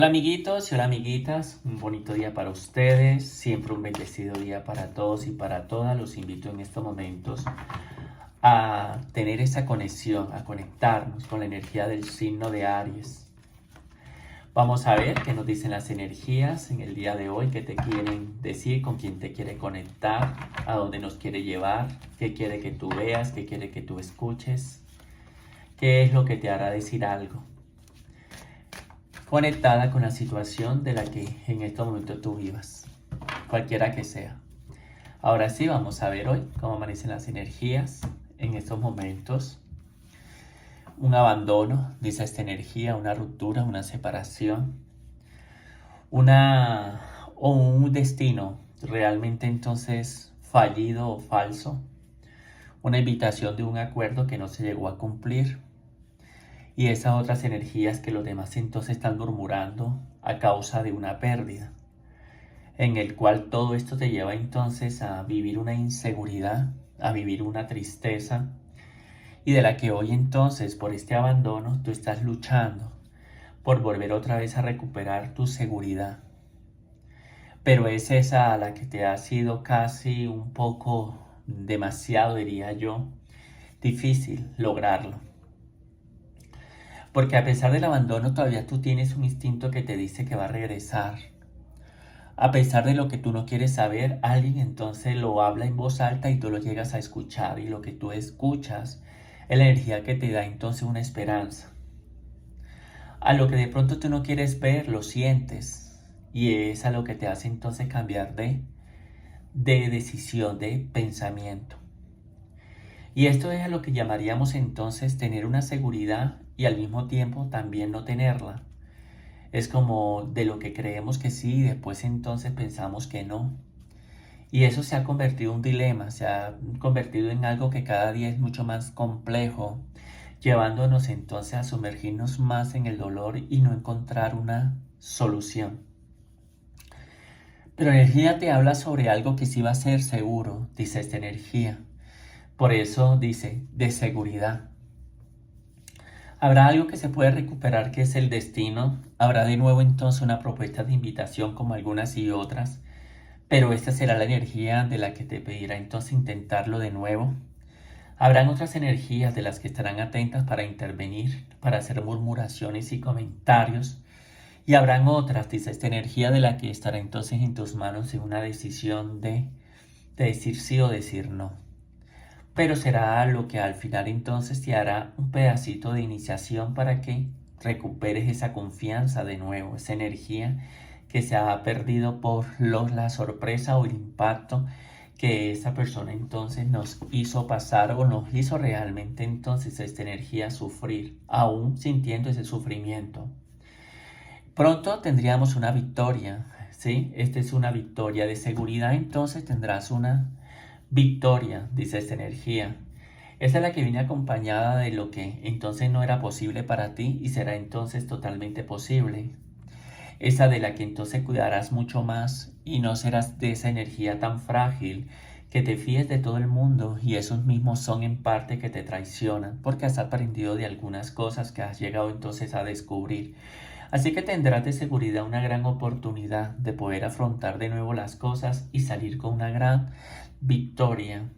Hola amiguitos y hola amiguitas, un bonito día para ustedes, siempre un bendecido día para todos y para todas. Los invito en estos momentos a tener esa conexión, a conectarnos con la energía del signo de Aries. Vamos a ver qué nos dicen las energías en el día de hoy, qué te quieren decir, con quién te quiere conectar, a dónde nos quiere llevar, qué quiere que tú veas, qué quiere que tú escuches, qué es lo que te hará decir algo conectada con la situación de la que en este momento tú vivas, cualquiera que sea. Ahora sí, vamos a ver hoy cómo amanecen las energías en estos momentos. Un abandono, dice esta energía, una ruptura, una separación, un destino realmente entonces fallido o falso, una invitación de un acuerdo que no se llegó a cumplir, y esas otras energías que los demás entonces están murmurando a causa de una pérdida, en el cual todo esto te lleva entonces a vivir una inseguridad, a vivir una tristeza, y de la que hoy entonces por este abandono tú estás luchando por volver otra vez a recuperar tu seguridad. Pero es esa a la que te ha sido casi un poco demasiado, diría yo, difícil lograrlo. Porque a pesar del abandono todavía tú tienes un instinto que te dice que va a regresar. A pesar de lo que tú no quieres saber, alguien entonces lo habla en voz alta y tú lo llegas a escuchar. Y lo que tú escuchas es la energía que te da entonces una esperanza. A lo que de pronto tú no quieres ver, lo sientes. Y es a lo que te hace entonces cambiar de decisión, de pensamiento. Y esto es a lo que llamaríamos entonces tener una seguridad y al mismo tiempo también no tenerla. Es como de lo que creemos que sí y después entonces pensamos que no. Y eso se ha convertido en un dilema, se ha convertido en algo que cada día es mucho más complejo, llevándonos entonces a sumergirnos más en el dolor y no encontrar una solución. Pero la energía te habla sobre algo que sí va a ser seguro, dice esta energía. Por eso dice, de seguridad. Habrá algo que se puede recuperar, que es el destino. Habrá de nuevo entonces una propuesta de invitación como algunas y otras. Pero esta será la energía de la que te pedirá entonces intentarlo de nuevo. Habrán otras energías de las que estarán atentas para intervenir, para hacer murmuraciones y comentarios. Y habrán otras, dice esta energía, de la que estará entonces en tus manos en una decisión de decir sí o decir no. Pero será lo que al final entonces te hará un pedacito de iniciación para que recuperes esa confianza de nuevo, esa energía que se ha perdido por la sorpresa o el impacto que esa persona entonces nos hizo pasar o nos hizo realmente entonces esta energía sufrir, aún sintiendo ese sufrimiento. Pronto tendríamos una victoria, ¿sí? Esta es una victoria de seguridad, entonces tendrás una victoria, dice esta energía. Esta es la que viene acompañada de lo que entonces no era posible para ti y será entonces totalmente posible. Esa de la que entonces cuidarás mucho más y no serás de esa energía tan frágil que te fíes de todo el mundo y esos mismos son en parte que te traicionan porque has aprendido de algunas cosas que has llegado entonces a descubrir. Así que tendrás de seguridad una gran oportunidad de poder afrontar de nuevo las cosas y salir con una gran victoria.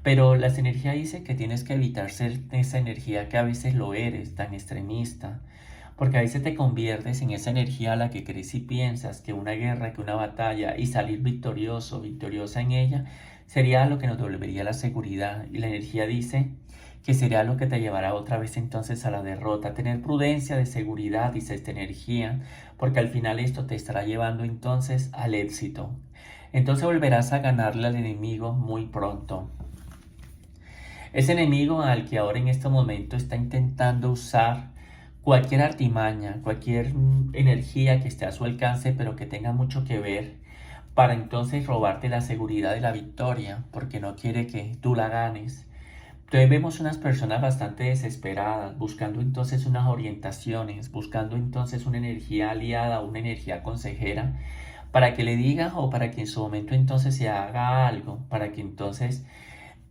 Pero las energías dicen que tienes que evitar ser esa energía que a veces lo eres, tan extremista. Porque a veces te conviertes en esa energía a la que crees y piensas que una guerra, que una batalla y salir victorioso, victoriosa en ella, sería lo que nos devolvería la seguridad. Y la energía dice que sería lo que te llevará otra vez entonces a la derrota. Tener prudencia de seguridad, dice esta energía, porque al final esto te estará llevando entonces al éxito. Entonces volverás a ganarle al enemigo muy pronto. Ese enemigo al que ahora en este momento está intentando usar cualquier artimaña, cualquier energía que esté a su alcance, pero que tenga mucho que ver para entonces robarte la seguridad de la victoria, porque no quiere que tú la ganes. Entonces vemos unas personas bastante desesperadas, buscando entonces unas orientaciones, buscando entonces una energía aliada, una energía consejera, para que le diga o para que en su momento entonces se haga algo, para que entonces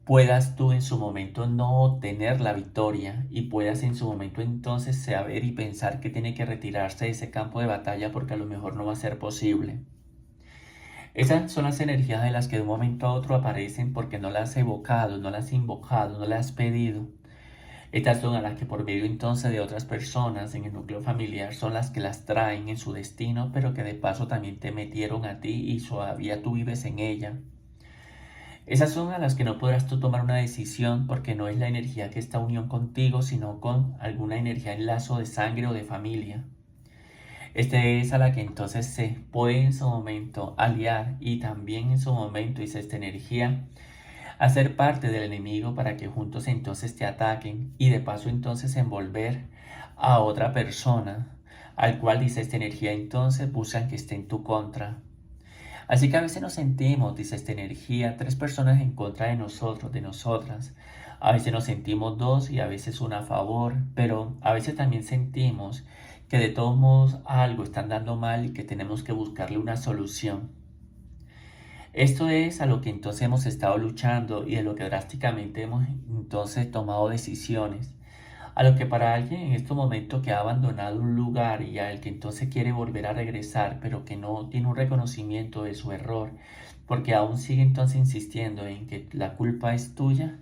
puedas tú en su momento no obtener la victoria y puedas en su momento entonces saber y pensar que tiene que retirarse de ese campo de batalla porque a lo mejor no va a ser posible. Esas son las energías de las que de un momento a otro aparecen porque no las has evocado, no las has invocado, no las has pedido. Estas son a las que por medio entonces de otras personas en el núcleo familiar son las que las traen en su destino, pero que de paso también te metieron a ti y todavía tú vives en ella. Esas son a las que no podrás tú tomar una decisión porque no es la energía que está unión contigo, sino con alguna energía en lazo de sangre o de familia. Este es a la que entonces se puede en su momento aliar y también en su momento dice esta energía hacer parte del enemigo para que juntos entonces te ataquen y de paso entonces envolver a otra persona al cual dice esta energía entonces buscan que esté en tu contra. Así que a veces nos sentimos, dice esta energía, tres personas en contra de nosotros, de nosotras. A veces nos sentimos dos y a veces una a favor, pero a veces también sentimos que de todos modos algo están dando mal y que tenemos que buscarle una solución. Esto es a lo que entonces hemos estado luchando y de lo que drásticamente hemos entonces tomado decisiones. A lo que para alguien en este momento que ha abandonado un lugar y al que entonces quiere volver a regresar, pero que no tiene un reconocimiento de su error, porque aún sigue entonces insistiendo en que la culpa es tuya,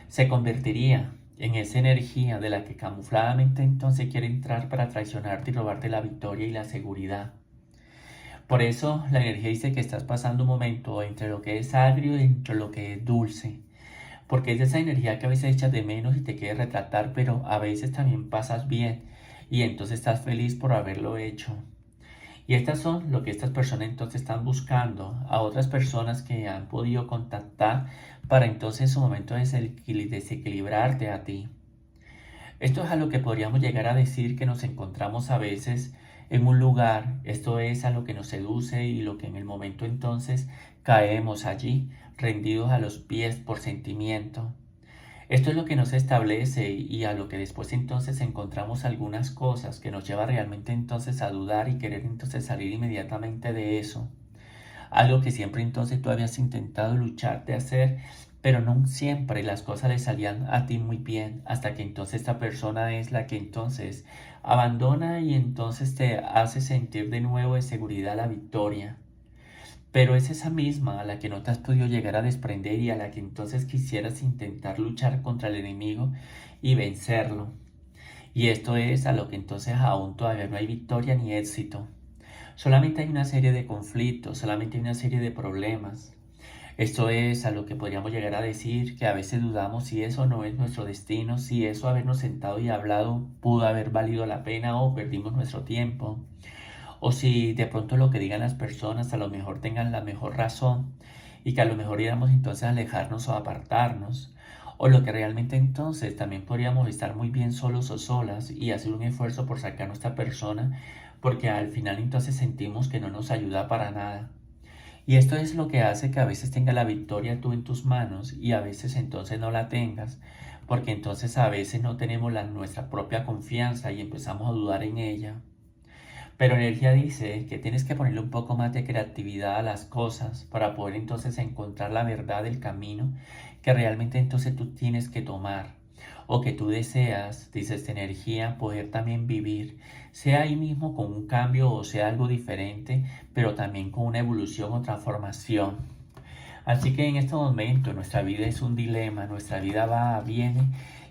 se convertiría en esa energía de la que camufladamente entonces quiere entrar para traicionarte y robarte la victoria y la seguridad. Por eso la energía dice que estás pasando un momento entre lo que es agrio y entre lo que es dulce. Porque es esa energía que a veces echas de menos y te quieres retratar, pero a veces también pasas bien y entonces estás feliz por haberlo hecho. Y estas son lo que estas personas entonces están buscando a otras personas que han podido contactar para entonces en su momento desequilibrarte a ti. Esto es a lo que podríamos llegar a decir que nos encontramos a veces en un lugar, esto es a lo que nos seduce y lo que en el momento entonces caemos allí, rendidos a los pies por sentimiento. Esto es lo que nos establece y a lo que después entonces encontramos algunas cosas que nos lleva realmente entonces a dudar y querer entonces salir inmediatamente de eso. Algo que siempre entonces tú habías intentado luchar de hacer, pero no siempre las cosas le salían a ti muy bien, hasta que entonces esta persona es la que entonces abandona y entonces te hace sentir de nuevo de seguridad la victoria. Pero es esa misma a la que no te has podido llegar a desprender y a la que entonces quisieras intentar luchar contra el enemigo y vencerlo. Y esto es a lo que entonces aún todavía no hay victoria ni éxito. Solamente hay una serie de conflictos, solamente hay una serie de problemas. Esto es a lo que podríamos llegar a decir que a veces dudamos si eso no es nuestro destino, si eso habernos sentado y hablado pudo haber valido la pena o perdimos nuestro tiempo. O si de pronto lo que digan las personas a lo mejor tengan la mejor razón y que a lo mejor íbamos entonces a alejarnos o a apartarnos. O lo que realmente entonces también podríamos estar muy bien solos o solas y hacer un esfuerzo por sacar a nuestra persona porque al final entonces sentimos que no nos ayuda para nada. Y esto es lo que hace que a veces tenga la victoria tú en tus manos y a veces entonces no la tengas, porque entonces a veces no tenemos nuestra propia confianza y empezamos a dudar en ella. Pero energía dice que tienes que ponerle un poco más de creatividad a las cosas para poder entonces encontrar la verdad del camino que realmente entonces tú tienes que tomar o que tú deseas, dice esta energía, poder también vivir, sea ahí mismo con un cambio o sea algo diferente, pero también con una evolución o transformación. Así que en este momento nuestra vida es un dilema, nuestra vida va, viene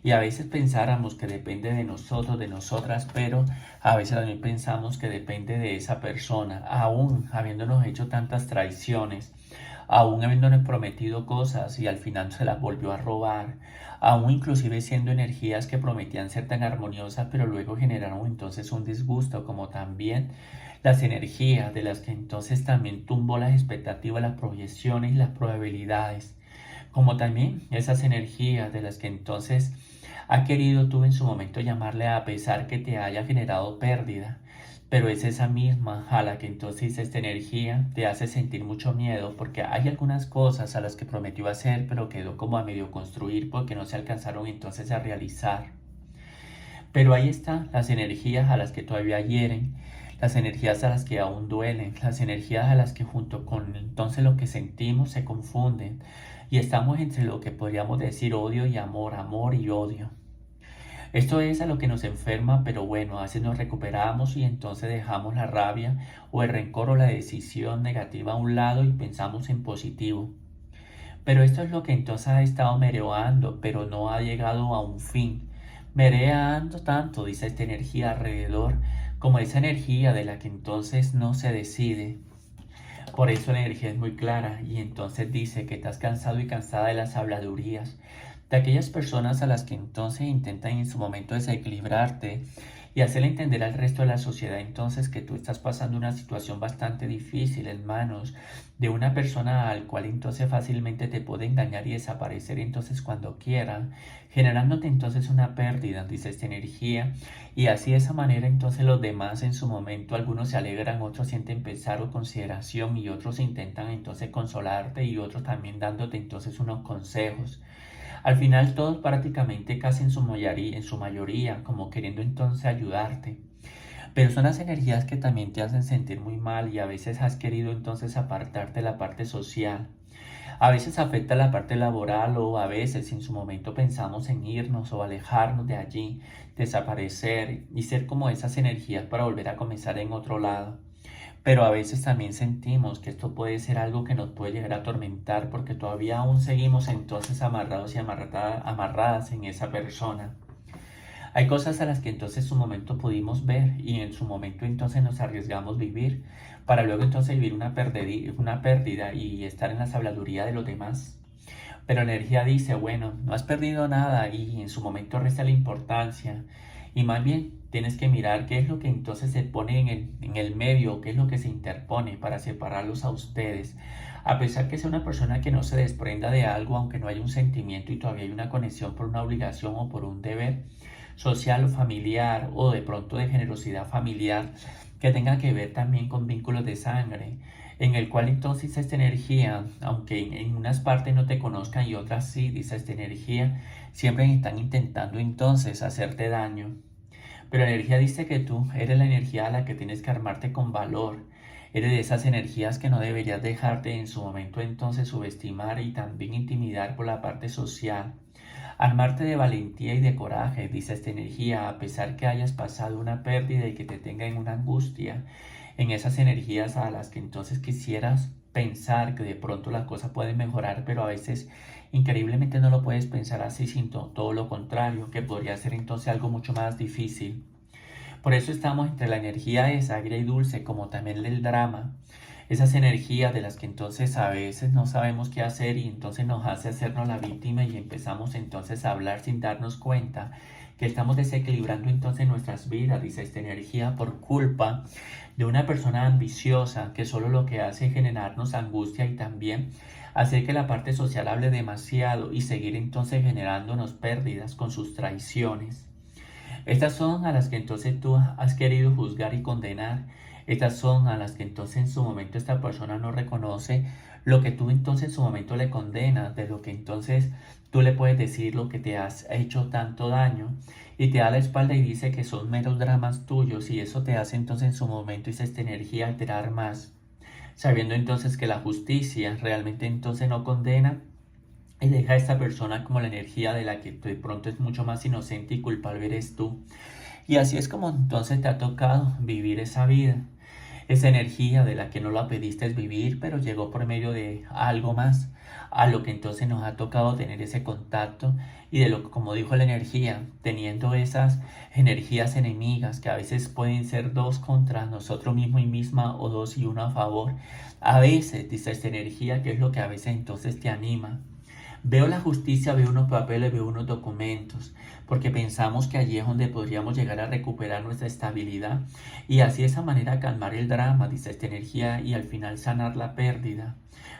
y a veces pensáramos que depende de nosotros, de nosotras, pero a veces también pensamos que depende de esa persona, aún habiéndonos hecho tantas traiciones, aún habiéndonos prometido cosas y al final se las volvió a robar, aún inclusive siendo energías que prometían ser tan armoniosas, pero luego generaron entonces un disgusto, como también las energías de las que entonces también tumbó las expectativas, las proyecciones y las probabilidades, como también esas energías de las que entonces ha querido tú en su momento llamarle a pesar que te haya generado pérdida, pero es esa misma a la que entonces esta energía te hace sentir mucho miedo porque hay algunas cosas a las que prometió hacer pero quedó como a medio construir porque no se alcanzaron entonces a realizar. Pero ahí están las energías a las que todavía hieren, las energías a las que aún duelen, las energías a las que junto con entonces lo que sentimos se confunden y estamos entre lo que podríamos decir odio y amor, amor y odio. Esto es a lo que nos enferma, pero bueno, a veces nos recuperamos y entonces dejamos la rabia o el rencor o la decisión negativa a un lado y pensamos en positivo. Pero esto es lo que entonces ha estado merodeando, pero no ha llegado a un fin. Merodeando tanto, dice esta energía alrededor, como esa energía de la que entonces no se decide. Por eso la energía es muy clara y entonces dice que estás cansado y cansada de las habladurías, de aquellas personas a las que entonces intentan en su momento desequilibrarte y hacerle entender al resto de la sociedad entonces que tú estás pasando una situación bastante difícil en manos de una persona al cual entonces fácilmente te puede engañar y desaparecer entonces cuando quiera, generándote entonces una pérdida, dice esta energía, y así de esa manera entonces los demás en su momento, algunos se alegran, otros sienten pesar o consideración y otros intentan entonces consolarte y otros también dándote entonces unos consejos. Al final todos prácticamente casi en su mayoría, como queriendo entonces ayudarte. Pero son las energías que también te hacen sentir muy mal y a veces has querido entonces apartarte de la parte social. A veces afecta la parte laboral o a veces en su momento pensamos en irnos o alejarnos de allí, desaparecer y ser como esas energías para volver a comenzar en otro lado. Pero a veces también sentimos que esto puede ser algo que nos puede llegar a atormentar porque todavía aún seguimos entonces amarrados y amarradas en esa persona. Hay cosas a las que entonces en su momento pudimos ver y en su momento entonces nos arriesgamos vivir para luego entonces vivir una pérdida y estar en la habladuría de los demás. Pero la energía dice, bueno, no has perdido nada y en su momento resta la importancia. Y más bien tienes que mirar qué es lo que entonces se pone en el medio, qué es lo que se interpone para separarlos a ustedes. A pesar que sea una persona que no se desprenda de algo, aunque no haya un sentimiento y todavía hay una conexión por una obligación o por un deber social o familiar o de pronto de generosidad familiar que tenga que ver también con vínculos de sangre en el cual entonces esta energía, aunque en unas partes no te conozcan y otras sí, dice esta energía, siempre están intentando entonces hacerte daño. Pero la energía dice que tú eres la energía a la que tienes que armarte con valor. Eres de esas energías que no deberías dejarte en su momento entonces subestimar y también intimidar por la parte social. Armarte de valentía y de coraje, dice esta energía, a pesar que hayas pasado una pérdida y que te tenga en una angustia, en esas energías a las que entonces quisieras pensar que de pronto las cosas pueden mejorar, pero a veces increíblemente no lo puedes pensar así, sino todo lo contrario, que podría ser entonces algo mucho más difícil. Por eso estamos entre la energía esa, agria y dulce, como también el drama. Esas energías de las que entonces a veces no sabemos qué hacer y entonces nos hace hacernos la víctima y empezamos entonces a hablar sin darnos cuenta que estamos desequilibrando entonces nuestras vidas, dice esta energía, por culpa de una persona ambiciosa que solo lo que hace es generarnos angustia y también hacer que la parte social hable demasiado y seguir entonces generándonos pérdidas con sus traiciones. Estas son a las que entonces tú has querido juzgar y condenar. Estas son a las que entonces en su momento esta persona no reconoce lo que tú entonces en su momento le condenas, de lo que entonces tú le puedes decir lo que te has hecho tanto daño y te da la espalda y dice que son meros dramas tuyos y eso te hace entonces en su momento esta energía alterar más, sabiendo entonces que la justicia realmente entonces no condena y deja a esta persona como la energía de la que de pronto es mucho más inocente y culpable eres tú. Y así es como entonces te ha tocado vivir esa vida. Esa energía de la que no la pediste vivir, pero llegó por medio de algo más, a lo que entonces nos ha tocado tener ese contacto y de lo que, como dijo la energía, teniendo esas energías enemigas que a veces pueden ser dos contra nosotros mismos y misma o dos y uno a favor. A veces, dice esta energía, que es lo que a veces entonces te anima. Veo la justicia, veo unos papeles, veo unos documentos, porque pensamos que allí es donde podríamos llegar a recuperar nuestra estabilidad y así de esa manera calmar el drama, dice esta energía, y al final sanar la pérdida,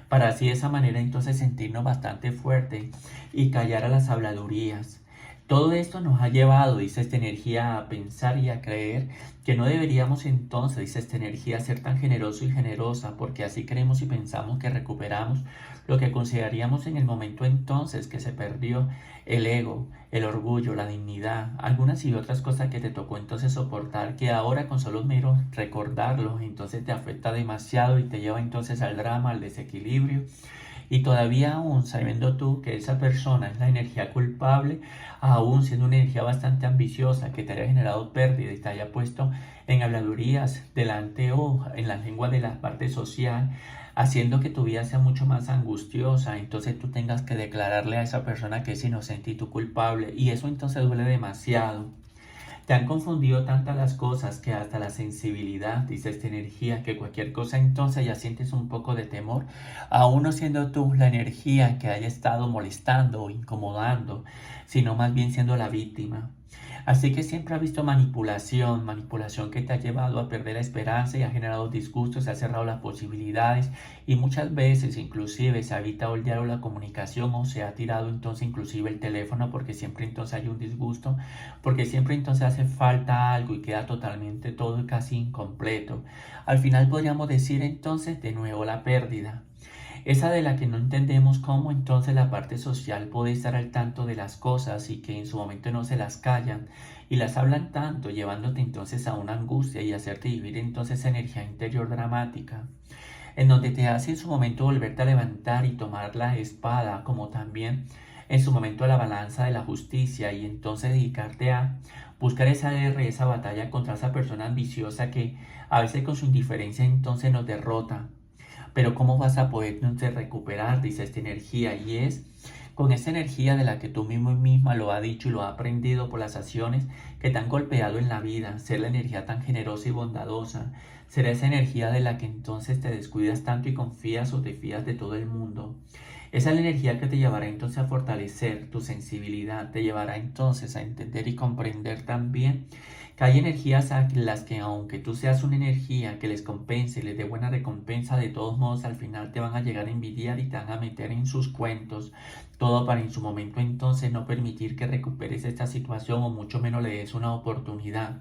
para así de esa manera entonces sentirnos bastante fuerte y callar a las habladurías. Todo esto nos ha llevado, dice esta energía, a pensar y a creer que no deberíamos entonces, dice esta energía, ser tan generoso y generosa, porque así creemos y pensamos que recuperamos lo que consideraríamos en el momento entonces que se perdió: el ego, el orgullo, la dignidad, algunas y otras cosas que te tocó entonces soportar, que ahora con solo mero recordarlos entonces te afecta demasiado y te lleva entonces al drama, al desequilibrio. Y todavía aún sabiendo tú que esa persona es la energía culpable, aún siendo una energía bastante ambiciosa que te haya generado pérdida y te haya puesto en habladurías delante o en la lengua de la parte social, haciendo que tu vida sea mucho más angustiosa, entonces tú tengas que declararle a esa persona que es inocente y tú culpable, y eso entonces duele demasiado. Te han confundido tantas las cosas que hasta la sensibilidad, dice esta energía, que cualquier cosa entonces ya sientes un poco de temor, aún no siendo tú la energía que haya estado molestando o incomodando, sino más bien siendo la víctima. Así que siempre ha visto manipulación, manipulación que te ha llevado a perder la esperanza y ha generado disgustos, se ha cerrado las posibilidades y muchas veces inclusive se ha evitado el diálogo, la comunicación, o se ha tirado entonces inclusive el teléfono porque siempre entonces hay un disgusto, porque siempre entonces hace falta algo y queda totalmente todo casi incompleto. Al final podríamos decir entonces de nuevo la pérdida. Esa de la que no entendemos cómo entonces la parte social puede estar al tanto de las cosas y que en su momento no se las callan y las hablan tanto, llevándote entonces a una angustia y hacerte vivir entonces esa energía interior dramática, en donde te hace en su momento volverte a levantar y tomar la espada, como también en su momento la balanza de la justicia, y entonces dedicarte a buscar esa guerra y esa batalla contra esa persona ambiciosa que a veces con su indiferencia entonces nos derrota. Pero ¿cómo vas a poder entonces recuperar, dice esta energía? Y es con esa energía de la que tú mismo y misma lo has dicho y lo has aprendido por las acciones que te han golpeado en la vida, ser la energía tan generosa y bondadosa, será esa energía de la que entonces te descuidas tanto y confías o te fías de todo el mundo. Esa es la energía que te llevará entonces a fortalecer tu sensibilidad, te llevará entonces a entender y comprender también que hay energías a las que aunque tú seas una energía que les compense, les dé buena recompensa, de todos modos al final te van a llegar a envidiar y te van a meter en sus cuentos. Todo para en su momento entonces no permitir que recuperes esta situación o mucho menos le des una oportunidad.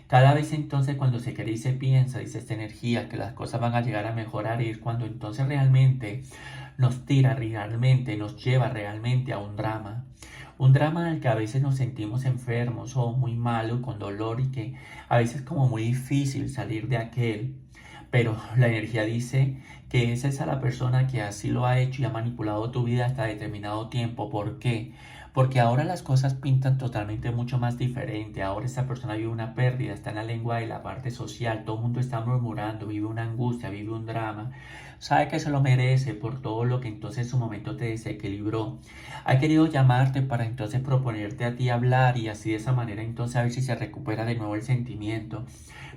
Cada vez entonces cuando se cree y se piensa, dice esta energía, que las cosas van a llegar a mejorar, es cuando entonces realmente nos tira, realmente nos lleva realmente a un drama. Un drama al que a veces nos sentimos enfermos o muy malos, con dolor, y que a veces es como muy difícil salir de aquel. Pero la energía dice que es esa la persona que así lo ha hecho y ha manipulado tu vida hasta determinado tiempo. ¿Por qué? Porque ahora las cosas pintan totalmente mucho más diferente. Ahora esta persona vive una pérdida, está en la lengua de la parte social, todo el mundo está murmurando, vive una angustia, vive un drama. Sabe que se lo merece por todo lo que entonces en su momento te desequilibró. Ha querido llamarte para entonces proponerte a ti hablar y así de esa manera entonces a ver si se recupera de nuevo el sentimiento.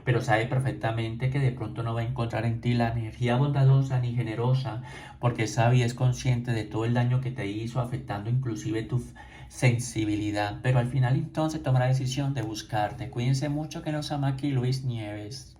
Pero sabe perfectamente que de pronto no va a encontrar en ti la energía bondadosa ni generosa, porque sabe y es consciente de todo el daño que te hizo, afectando inclusive tu sensibilidad. Pero al final entonces toma la decisión de buscarte. Cuídense mucho, que nos ama aquí Luis Nieves.